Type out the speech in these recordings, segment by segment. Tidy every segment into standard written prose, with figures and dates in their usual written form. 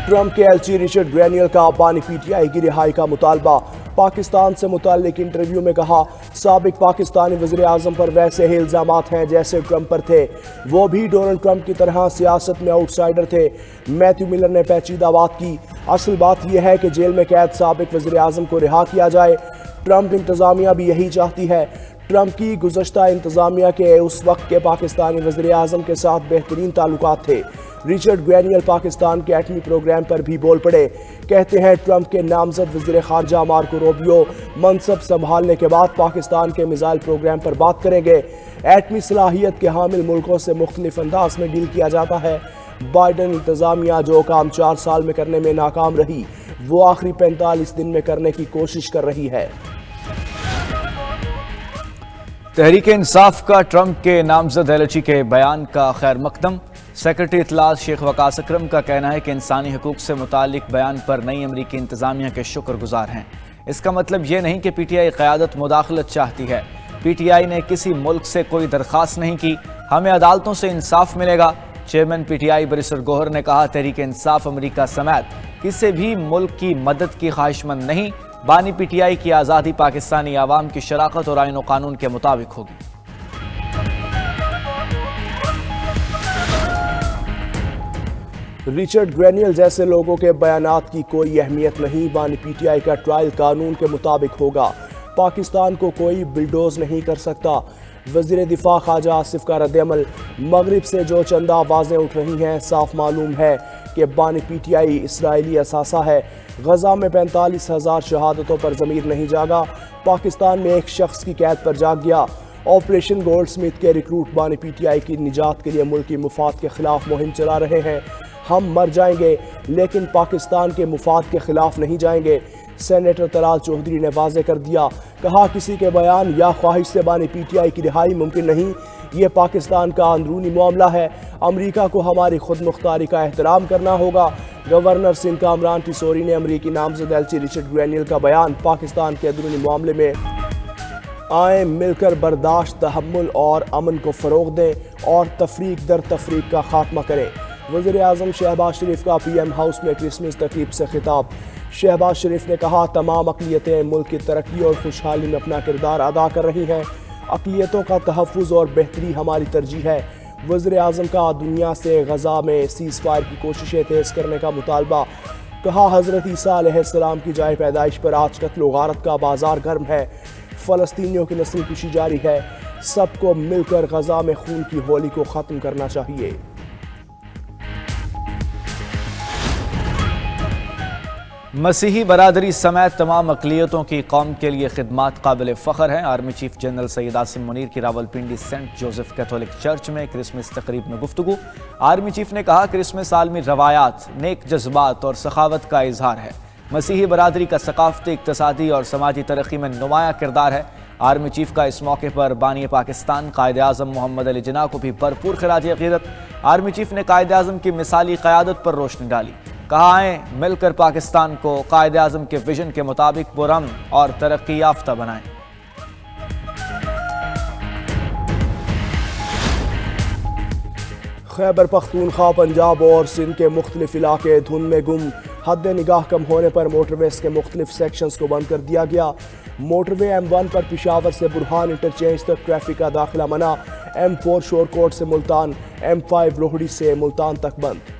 Trump کے ایلچی Richard Grenell کا بانی پی ٹی آئی کی رہائی کا مطالبہ۔ پاکستان سے متعلق انٹرویو میں کہا سابق پاکستانی وزیر اعظم پر ویسے ہی الزامات ہیں جیسے ٹرمپ پر تھے، وہ بھی ڈونلڈ ٹرمپ کی طرح سیاست میں آؤٹ سائیڈر تھے۔ میتھیو ملر نے پیچیدہ بات کی، اصل بات یہ ہے کہ جیل میں قید سابق وزیر اعظم کو رہا کیا جائے۔ ٹرمپ انتظامیہ بھی یہی چاہتی ہے۔ ٹرمپ کی گزشتہ انتظامیہ کے اس وقت کے پاکستانی وزیر اعظم کے ساتھ بہترین تعلقات تھے۔ رچرڈ گرینیل پاکستان کے ایٹمی پروگرام پر بھی بول پڑے، کہتے ہیں ٹرمپ کے نامزد وزیر خارجہ مارکو روبیو منصب سنبھالنے کے بعد پاکستان کے میزائل پروگرام پر بات کریں گے۔ ایٹمی صلاحیت کے حامل ملکوں سے مختلف انداز میں ڈیل کیا جاتا ہے۔ بائیڈن انتظامیہ جو کام 4 سال میں کرنے میں ناکام رہی، وہ آخری 45 دن میں کرنے کی کوشش کر رہی ہے۔ تحریک انصاف کا ٹرمپ کے نامزد ایلچی کے بیان کا خیر مقدم۔ سیکرٹری اطلاعات شیخ وقاص اکرم کا کہنا ہے کہ انسانی حقوق سے متعلق بیان پر نئی امریکی انتظامیہ کے شکر گزار ہیں۔ اس کا مطلب یہ نہیں کہ پی ٹی آئی قیادت مداخلت چاہتی ہے۔ پی ٹی آئی نے کسی ملک سے کوئی درخواست نہیں کی، ہمیں عدالتوں سے انصاف ملے گا۔ چیئرمین پی ٹی آئی بریسر گوہر نے کہا تحریک انصاف امریکہ سمیت کسی بھی ملک کی مدد کی خواہش مند نہیں۔ بانی پی ٹی آئی کی آزادی پاکستانی عوام کی شراکت اور آئین و قانون کے مطابق ہوگی۔ رچرڈ گرینیل جیسے لوگوں کے بیانات کی کوئی اہمیت نہیں۔ بانی پی ٹی آئی کا ٹرائل قانون کے مطابق ہوگا۔ پاکستان کو کوئی بلڈوز نہیں کر سکتا۔ وزیر دفاع خواجہ آصف کا رد عمل، مغرب سے جو چند آوازیں اٹھ رہی ہیں، صاف معلوم ہے کہ بانی پی ٹی آئی اسرائیلی اثاثہ ہے۔ غزہ میں 45,000 شہادتوں پر ضمیر نہیں جاگا۔ پاکستان میں ایک شخص کی قید پر جاگ گیا۔ آپریشن گولڈ سمتھ کے ریکروٹ بانی پی ٹی آئی کی نجات کے لیے ملکی مفاد کے خلاف مہم چلا رہے ہیں۔ ہم مر جائیں گے لیکن پاکستان کے مفاد کے خلاف نہیں جائیں گے۔ سینیٹر طلال چودھری نے واضح کر دیا، کہا کسی کے بیان یا خواہش سے بانی پی ٹی آئی کی رہائی ممکن نہیں۔ یہ پاکستان کا اندرونی معاملہ ہے۔ امریکہ کو ہماری خود مختاری کا احترام کرنا ہوگا۔ گورنر سندھ کامران ٹیسوری نے امریکی نامزد ایلچی رچرڈ گرینیل کا بیان، پاکستان کے اندرونی معاملے میں آئیں مل کر برداشت، تحمل اور امن کو فروغ دیں اور تفریق در تفریق کا خاتمہ کریں۔ وزیر اعظم شہباز شریف کا پی ایم ہاؤس میں کرسمس تقریب سے خطاب۔ شہباز شریف نے کہا تمام اقلیتیں ملک کی ترقی اور خوشحالی میں اپنا کردار ادا کر رہی ہیں۔ اقلیتوں کا تحفظ اور بہتری ہماری ترجیح ہے۔ وزیر اعظم کا دنیا سے غزہ میں سیز فائر کی کوششیں تیز کرنے کا مطالبہ۔ کہا حضرت عیسیٰ علیہ السلام کی جائے پیدائش پر آج قتل و غارت کا بازار گرم ہے۔ فلسطینیوں کی نسل کشی جاری ہے۔ سب کو مل کر غزہ میں خون کی ہولی کو ختم کرنا چاہیے۔ مسیحی برادری سمیت تمام اقلیتوں کی قوم کے لیے خدمات قابل فخر ہیں۔ Army chief general Syed Asim Munir کی Rawalpindi saint Joseph Catholic church میں کرسمس تقریب میں گفتگو۔ آرمی چیف نے کہا کرسمس عالمی روایات، نیک جذبات اور سخاوت کا اظہار ہے۔ مسیحی برادری کا ثقافتی، اقتصادی اور سماجی ترقی میں نمایاں کردار ہے۔ آرمی چیف کا اس موقع پر بانی پاکستان قائد اعظم محمد علی جناح کو بھی بھرپور خراج عقیدت۔ آرمی چیف نے قائد اعظم کی مثالی قیادت پر روشنی ڈالی۔ کہا آئیں مل کر پاکستان کو قائد اعظم کے ویژن کے مطابق پرامن اور ترقی یافتہ بنائیں۔ خیبر پختونخوا، پنجاب اور سندھ کے مختلف علاقے دھند میں گم۔ حد نگاہ کم ہونے پر موٹر ویز کے مختلف سیکشنز کو بند کر دیا گیا۔ موٹر وے M1 پر پشاور سے برہان انٹرچینج تک ٹریفک کا داخلہ منع۔ M4 شورکوٹ سے ملتان، M5 روہڑی سے ملتان تک بند۔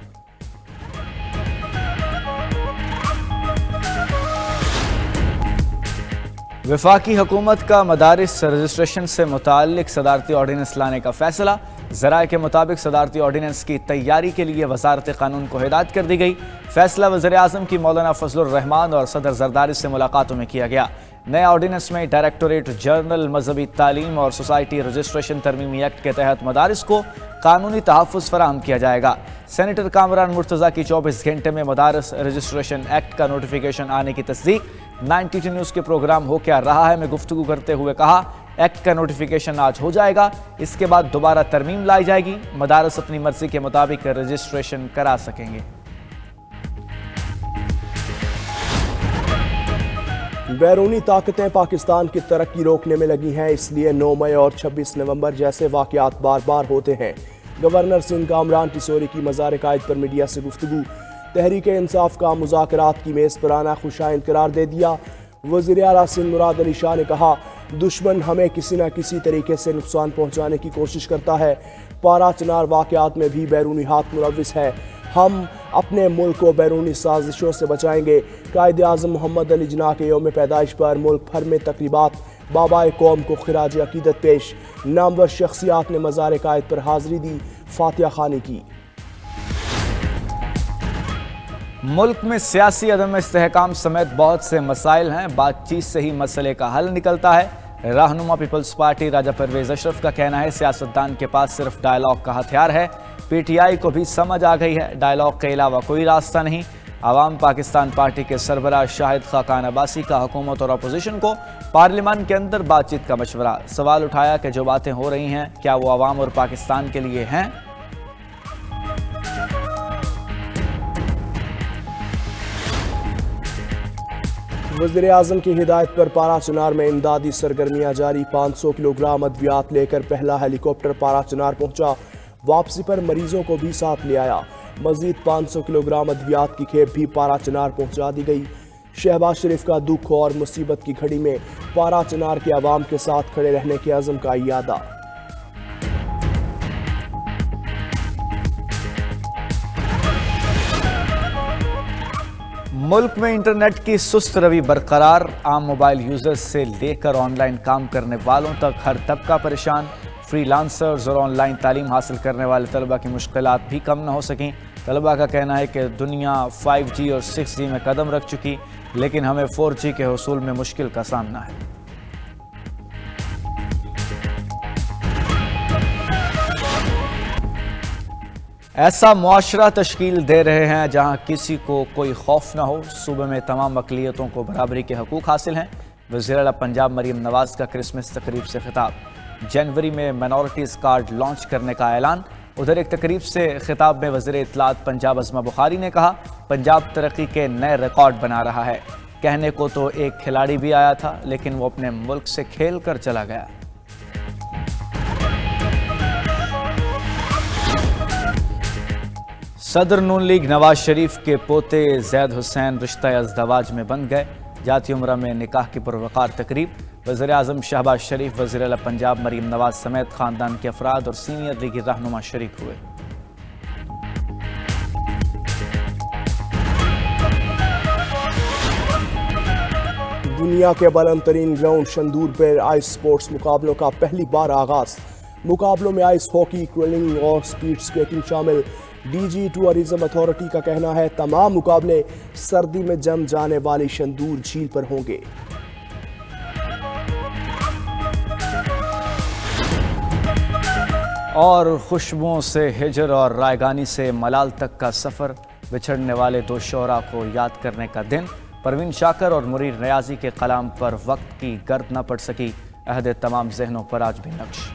وفاقی حکومت کا مدارس رجسٹریشن سے متعلق صدارتی آرڈیننس لانے کا فیصلہ۔ ذرائع کے مطابق صدارتی آرڈیننس کی تیاری کے لیے وزارت قانون کو ہدایت کر دی گئی۔ فیصلہ وزیر اعظم کی مولانا فضل الرحمان اور صدر زرداری سے ملاقاتوں میں کیا گیا۔ نئے آرڈیننس میں ڈائریکٹوریٹ جنرل مذہبی تعلیم اور سوسائٹی رجسٹریشن ترمیمی ایکٹ کے تحت مدارس کو قانونی تحفظ فراہم کیا جائے گا۔ سینیٹر کامران مرتضیٰ کی 24 گھنٹے میں مدارس رجسٹریشن ایکٹ کا نوٹیفیکیشن آنے کی تصدیق۔ 92 نیوز کے پروگرام ہو کیا رہا ہے میں گفتگو کرتے ہوئے کہا ایکٹ کا نوٹیفیکیشن آج ہو جائے گا، اس کے بعد دوبارہ ترمیم لائی جائے گی۔ مدارس اپنی مرضی کے مطابق رجسٹریشن کرا سکیں گے۔ بیرونی طاقتیں پاکستان کی ترقی روکنے میں لگی ہیں، اس لیے 9 مئی اور 26 نومبر جیسے واقعات بار بار ہوتے ہیں۔ گورنر سندھ کامران ٹیسوری کی مزار قائد پر میڈیا سے گفتگو۔ تحریک انصاف کا مذاکرات کی میز پر آنا خوشائند قرار دے دیا۔ وزیر اعلیٰ سندھ مراد علی شاہ نے کہا دشمن ہمیں کسی نہ کسی طریقے سے نقصان پہنچانے کی کوشش کرتا ہے، پارا چنار واقعات میں بھی بیرونی ہاتھ ملوث ہے، ہم اپنے ملک کو بیرونی سازشوں سے بچائیں گے۔ قائد اعظم محمد علی جناح کے یوم پیدائش پر ملک بھر میں تقریبات، بابائے قوم کو خراج عقیدت پیش، نامور شخصیات نے مزار قائد پر حاضری دی، فاتحہ خوانی کی۔ ملک میں سیاسی عدم استحکام سمیت بہت سے مسائل ہیں، بات چیت سے ہی مسئلے کا حل نکلتا ہے۔ رہنما پیپلز پارٹی راجہ پرویز اشرف کا کہنا ہے سیاستدان کے پاس صرف ڈائیلاگ کا ہتھیار ہے۔ پی ٹی آئی کو بھی سمجھ آ گئی ہے ڈائیلاگ کے علاوہ کوئی راستہ نہیں۔ عوام پاکستان پارٹی کے سربراہ شاہد خاقان عباسی کا حکومت اور اپوزیشن کو پارلیمان کے اندر بات چیت کا مشورہ، سوال اٹھایا کہ جو باتیں ہو رہی ہیں کیا وہ عوام اور پاکستان کے لیے ہیں؟ وزیر اعظم کی ہدایت پر پارا چنار میں امدادی سرگرمیاں جاری، 500 کلو گرام ادویات لے کر پہلا ہیلی کاپٹر پارا چنار پہنچا، واپسی پر مریضوں کو بھی ساتھ لے آیا۔ مزید 500 کلو گرام ادویات کی کھیپ بھی پارا چنار پہنچا دی گئی۔ شہباز شریف کا دکھ اور مصیبت کی گھڑی میں پارا چنار کے عوام کے ساتھ کھڑے رہنے کے عزم کا اعادہ۔ ملک میں انٹرنیٹ کی سست روی برقرار، عام موبائل یوزرز سے لے کر آن لائن کام کرنے والوں تک ہر طبقہ پریشان۔ فری لانسرز اور آن لائن تعلیم حاصل کرنے والے طلبہ کی مشکلات بھی کم نہ ہو سکیں۔ طلبہ کا کہنا ہے کہ دنیا 5G اور 6G میں قدم رکھ چکی، لیکن ہمیں 4G کے حصول میں مشکل کا سامنا ہے۔ ایسا معاشرہ تشکیل دے رہے ہیں جہاں کسی کو کوئی خوف نہ ہو، صوبے میں تمام اقلیتوں کو برابری کے حقوق حاصل ہیں۔ وزیر اعلیٰ پنجاب مریم نواز کا کرسمس تقریب سے خطاب، جنوری میں مائنورٹیز کارڈ لانچ کرنے کا اعلان۔ ادھر ایک تقریب سے خطاب میں وزیر اطلاعات پنجاب عظمہ بخاری نے کہا پنجاب ترقی کے نئے ریکارڈ بنا رہا ہے، کہنے کو تو ایک کھلاڑی بھی آیا تھا لیکن وہ اپنے ملک سے کھیل کر چلا گیا۔ صدر نون لیگ نواز شریف کے پوتے زید حسین رشتہ ازدواج میں بن گئے، جاتی عمرہ میں نکاح کی پروقار تقریب۔ وزیر اعظم شہباز شریف، وزیر اعلیٰ پنجاب مریم نواز سمیت خاندان کے افراد اور سینئر لیگی رہنما شریک ہوئے۔ دنیا کے بلند ترین گراؤنڈ شندور پر آئس سپورٹس مقابلوں کا پہلی بار آغاز۔ مقابلوں میں آئس ہاکی، کرلنگ اور سپیڈ سکیٹنگ شامل۔ ڈی جی ٹورازم اتھارٹی کا کہنا ہے تمام مقابلے سردی میں جم جانے والی شندور جھیل پر ہوں گے۔ اور خوشبوؤں سے ہجر اور رائگانی سے ملال تک کا سفر، بچھڑنے والے دو شعراء کو یاد کرنے کا دن۔ پروین شاکر اور منیر نیازی کے کلام پر وقت کی گرد نہ پڑ سکی، عہد تمام ذہنوں پر آج بھی نقش۔